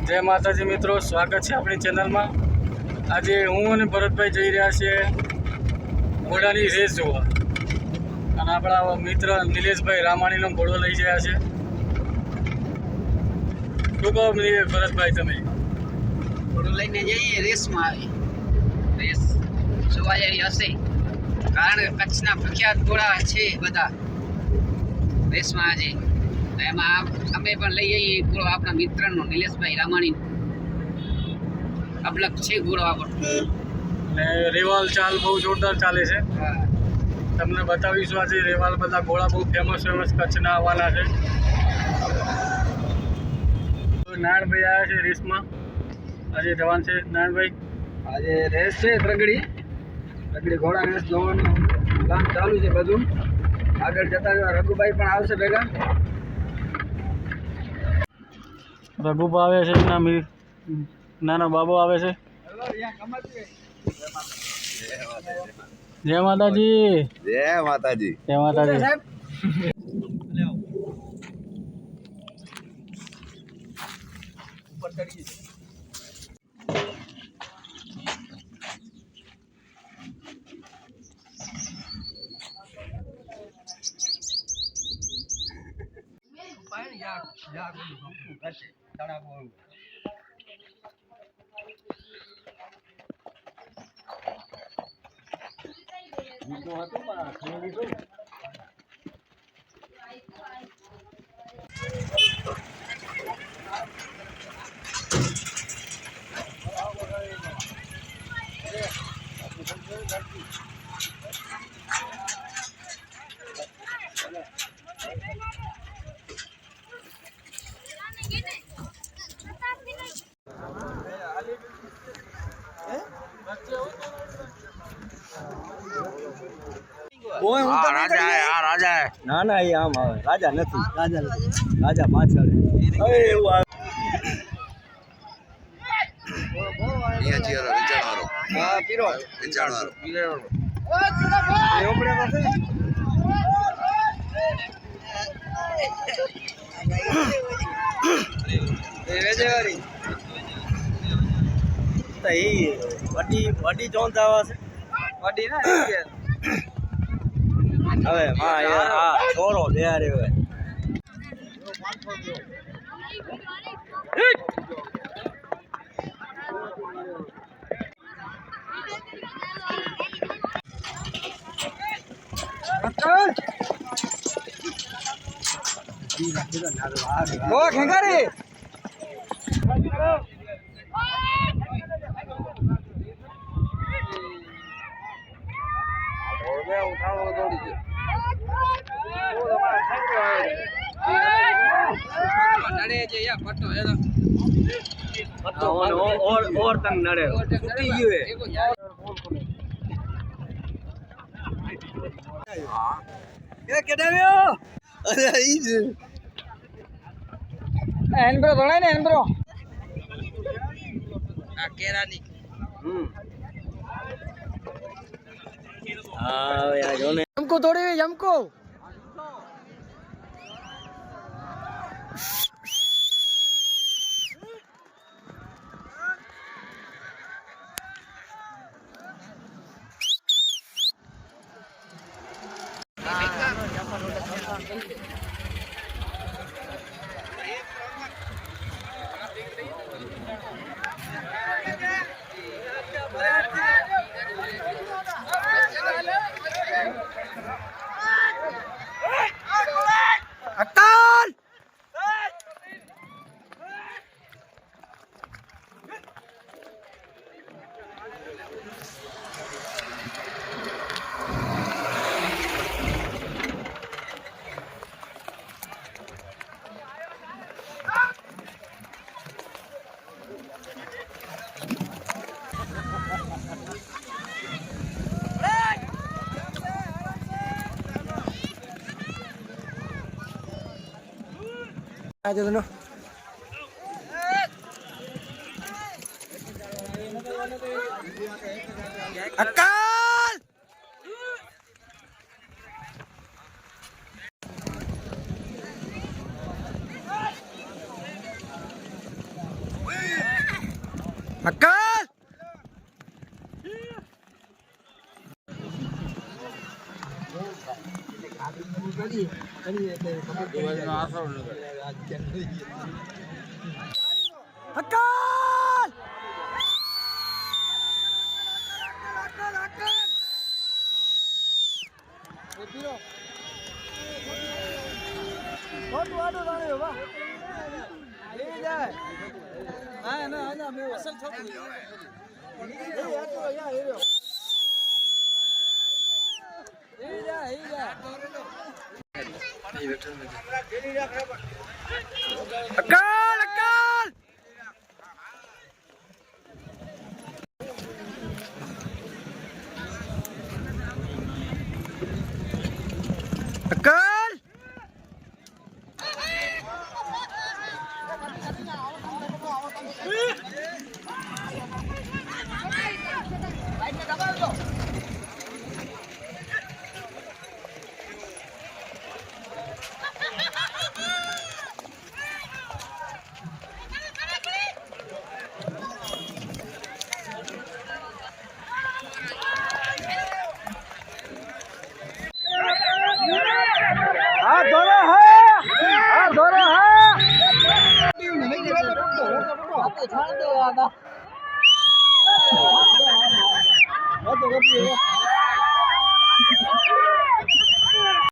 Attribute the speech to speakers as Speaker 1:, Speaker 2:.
Speaker 1: જય માતાજી મિત્રો, સ્વાગત છે આપણી ચેનલમાં। આજે હું અને ભરતભાઈ જઈ રહ્યા છીએ ઘોડાની રેસ જોવા, અને આપણા મિત્ર નિલેશભાઈ રામાણીનો ઘોડો લઈ રહ્યા છે। શું કહો ભરતભાઈ, તમે
Speaker 2: ઘોડો લઈને જઈએ રેસમાં? રેસ જોવા જેવી હશે, કારણ કે કચ્છના પ્રખ્યાત ઘોડા છે બધા રેસમાં આજે। એમાં અમે પણ લઈ જઈએ ઘોડો આપણા મિત્રનો નિલેશભાઈ રામાણી। અબલક છે ઘોડો આપણો,
Speaker 1: ને રેવાલ ચાલ બહુ જોરદાર ચાલે છે। તમને બતાવીશું આજે રેવાલ બધા ઘોડા બહુ ફેમસ કચ્છના આવવાના છે। નારાયણભાઈ આવ્યા છે રેસમાં, આજે જવાન છે નારાયણભાઈ।
Speaker 2: આજે રેસ છે ત્રગડી ઘોડા રેસ જોવાનું કામ ચાલુ છે બધું। આગળ જતા રઘુભાઈ પણ આવશે ભેગા।
Speaker 1: રઘુભા આવે છે, નાના બાબો આવે છે। જય માતાજી,
Speaker 3: જય માતાજી,
Speaker 1: જય માતાજી।
Speaker 3: રાજા
Speaker 4: ના ના, એ આમ આવે, રાજા નથી, રાજા પાછળ એવું આવે।
Speaker 3: હા, પીરો વિચારવાનો
Speaker 4: વડી ચોંધ આવે છે
Speaker 2: વડી ને
Speaker 4: હવે હા છોરો બેહારે હવે
Speaker 2: ખેંગારી
Speaker 4: ઓર તંગ નડે તૂટી ગયું કેડાવ્યો અરે ઈ જ
Speaker 2: એનબ્રો ધોળાય ને એનબ્રો
Speaker 4: આ કેરાની હા યાર જો ને
Speaker 2: हमको थोड़ी हमको
Speaker 4: અક્કલ આજે તો અક્કલ અક્કલ અક્કલ અક્કલ અક્કલ અક્કલ હા ધોરો હા ધોરો હા